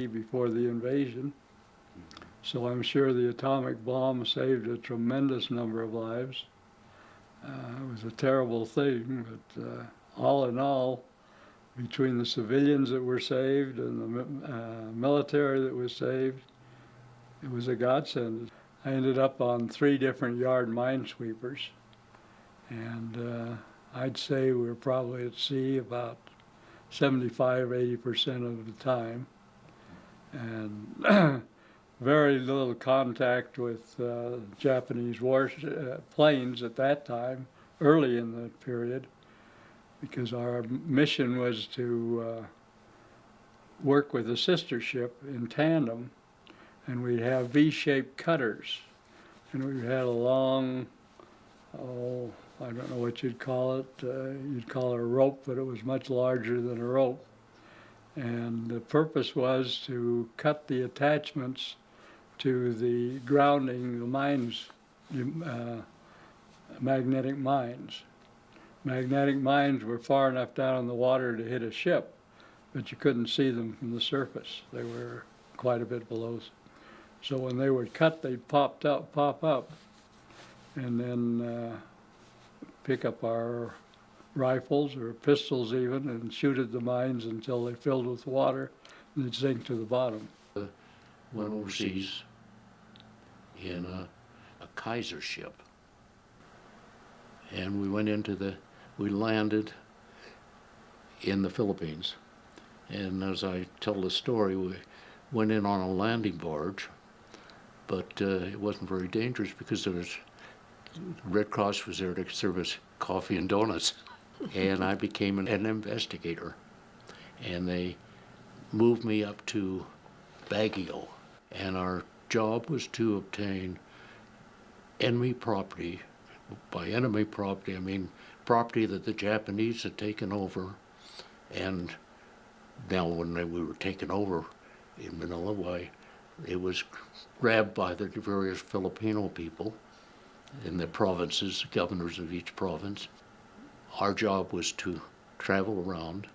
before the invasion. So I'm sure the atomic bomb saved a tremendous number of lives. It was a terrible thing, but all in all, between the civilians that were saved and the military that was saved, it was a godsend. I ended up on 3 different yard minesweepers, and I'd say we were probably at sea about 75–80% of the time, and very little contact with Japanese planes at that time, early in the period, because our mission was to work with a sister ship in tandem, and we'd have V-shaped cutters, and we had a long, I don't know what you'd call it. You'd call it a rope, but it was much larger than a rope. And the purpose was to cut the attachments to the grounding, the mines, magnetic mines. Magnetic mines were far enough down in the water to hit a ship, but you couldn't see them from the surface. They were quite a bit below. So when they would cut, they'd pop up, and then pick up our rifles or pistols even and shoot at the mines until they filled with water and they'd sink to the bottom. Went overseas in a Kaiser ship, and we landed in the Philippines, and as I tell the story, we went in on a landing barge, but it wasn't very dangerous because the Red Cross was there to serve us coffee and donuts. And I became an investigator, and they moved me up to Baguio, and our job was to obtain enemy property. By enemy property, I mean property that the Japanese had taken over, and now when we were taken over in Manila, it was grabbed by the various Filipino people in the provinces, the governors of each province. Our job was to travel around.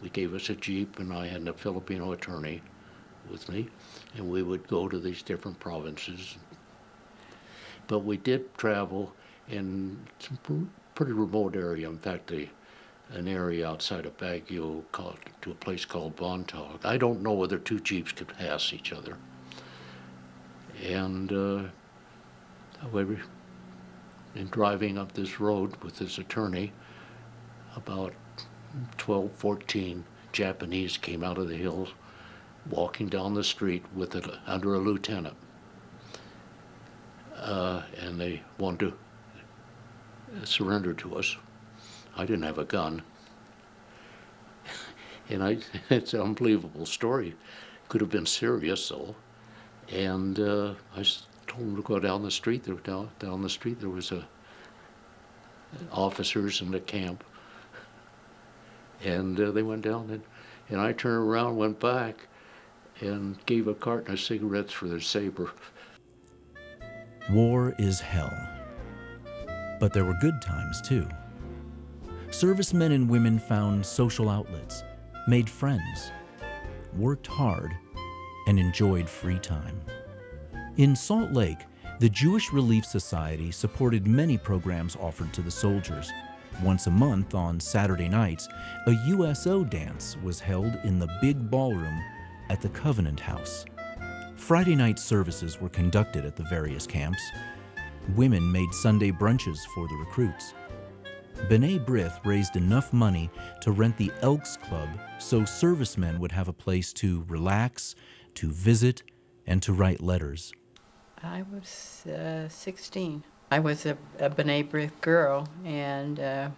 They gave us a Jeep, and I had a Filipino attorney with me, and we would go to these different provinces. But we did travel in some pretty remote area. In fact, an area outside of Baguio to a place called Bontog. I don't know whether 2 Jeeps could pass each other. And however, in driving up this road with this attorney, about 12, 14 Japanese came out of the hills, walking down the street under a lieutenant. And they wanted to surrender to us. I didn't have a gun. And it's an unbelievable story. Could have been serious, though. And I told them to go down the street. Down the street there was officers in the camp. And they went down, and I turned around, went back, and gave a carton of cigarettes for their saber. War is hell. But there were good times, too. Servicemen and women found social outlets, made friends, worked hard, and enjoyed free time. In Salt Lake, the Jewish Relief Society supported many programs offered to the soldiers. Once a month on Saturday nights, a USO dance was held in the big ballroom at the Covenant House. Friday night services were conducted at the various camps. Women made Sunday brunches for the recruits. B'nai B'rith raised enough money to rent the Elks Club so servicemen would have a place to relax, to visit, and to write letters. I was 16. I was a B'nai B'rith girl, and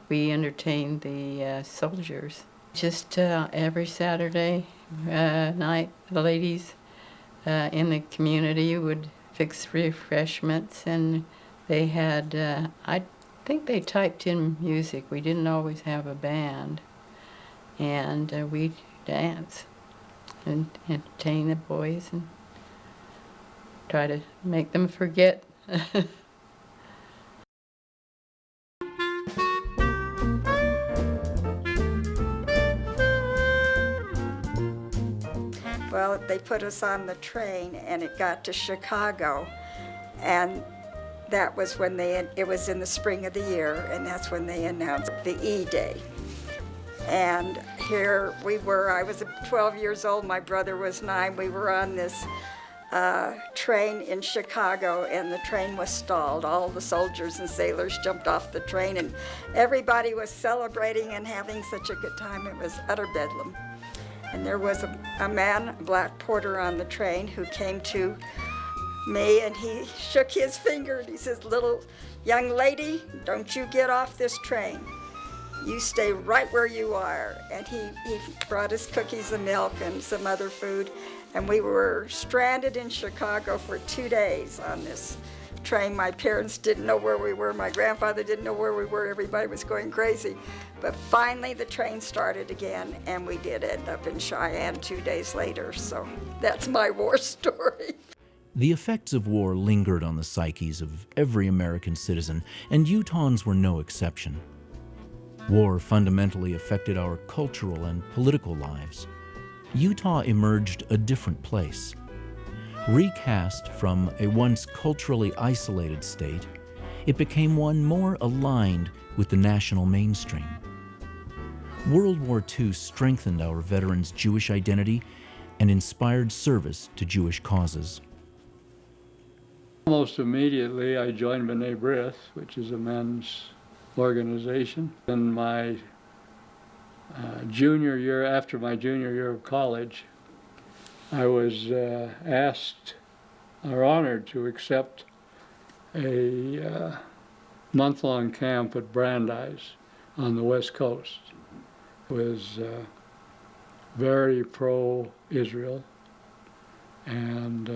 we entertained the soldiers. Just every Saturday night, the ladies in the community would fix refreshments, and they had, I think they typed in music. We didn't always have a band, and we'd dance and entertain the boys and try to make them forget. Well, they put us on the train, and it got to Chicago, and that was when it was in the spring of the year, and that's when they announced the E-Day. And here we were, I was 12 years old, my brother was 9, we were on this train in Chicago, and the train was stalled. All the soldiers and sailors jumped off the train, and everybody was celebrating and having such a good time. It was utter bedlam. And there was a man, a black porter on the train, who came to me, and he shook his finger, and he says, "Little young lady, don't you get off this train. You stay right where you are." And he brought us cookies and milk and some other food, and we were stranded in Chicago for 2 days on this train. My parents didn't know where we were. My grandfather didn't know where we were. Everybody was going crazy. But finally the train started again, and we did end up in Cheyenne 2 days later. So that's my war story. The effects of war lingered on the psyches of every American citizen, and Utahns were no exception. War fundamentally affected our cultural and political lives. Utah emerged a different place. Recast from a once culturally isolated state, it became one more aligned with the national mainstream. World War II strengthened our veterans' Jewish identity and inspired service to Jewish causes. Almost immediately, I joined B'nai B'rith, which is a men's organization. In my junior year, after my junior year of college, I was asked or honored to accept a month-long camp at Brandeis on the West Coast. It was very pro-Israel and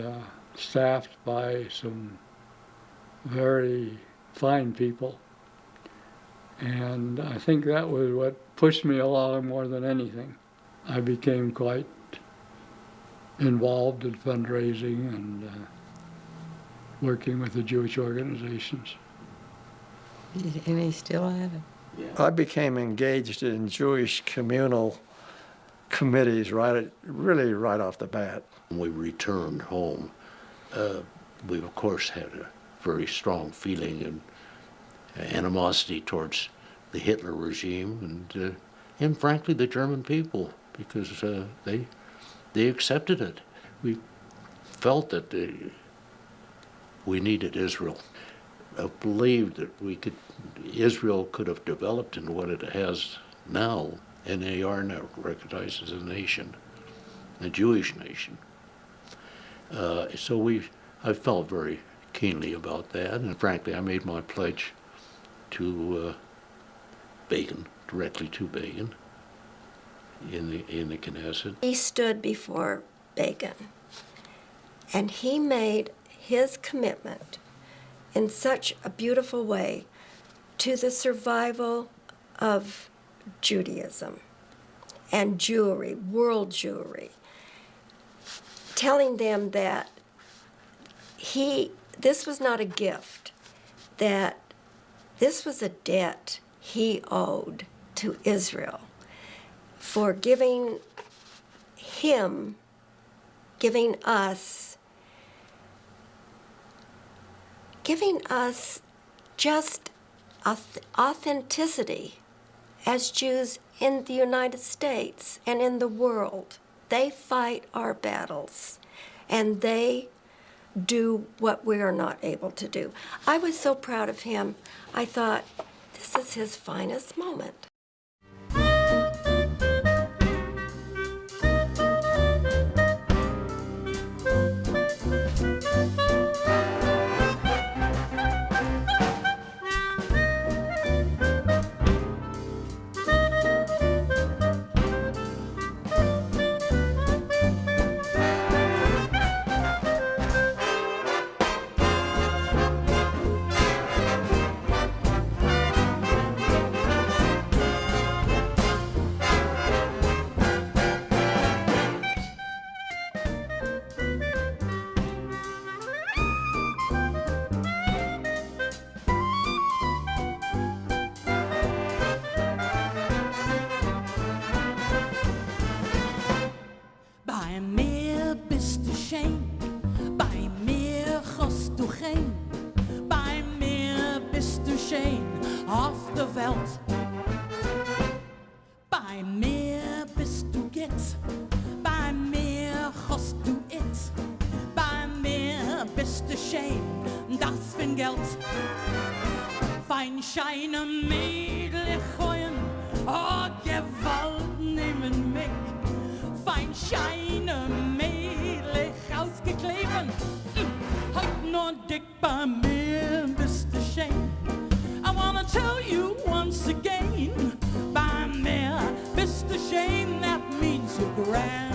staffed by some very fine people. And I think that was what pushed me along more than anything. I became quite involved in fundraising and working with the Jewish organizations. And he still at it. I became engaged in Jewish communal committees really right off the bat. When we returned home, we of course had a very strong feeling and animosity towards the Hitler regime and frankly the German people, because they accepted it. We felt that we needed Israel. I believed that Israel could have developed into what it has now, and they are now recognized as a nation, a Jewish nation. I felt very keenly about that, and frankly, I made my pledge to Begin, directly to Begin, in the Knesset. He stood before Begin, and he made his commitment in such a beautiful way to the survival of Judaism and Jewry, world Jewry, telling them that this was not a gift, that this was a debt he owed to Israel for giving us just authenticity as Jews in the United States and in the world. They fight our battles, and they do what we are not able to do. I was so proud of him. I thought, this is his finest moment. bist du schön, bei mir hast du geen. Bei mir bist du schön auf der Welt. Bei mir bist du Git, bei mir hast du it. Bei mir bist du schön, das fin Geld. Fein scheine Mädel heuen, oh Gewalt nehmen mich. Fein scheine Mädel ausgekleben, halt nur dick bei mir bist du schön. I wanna tell you once again, bei mir bist du schön, that means you're grand.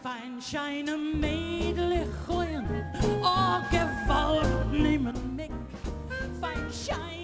Fein scheine Mädel gooien, oh Gewalt nemen mich. Fein scheine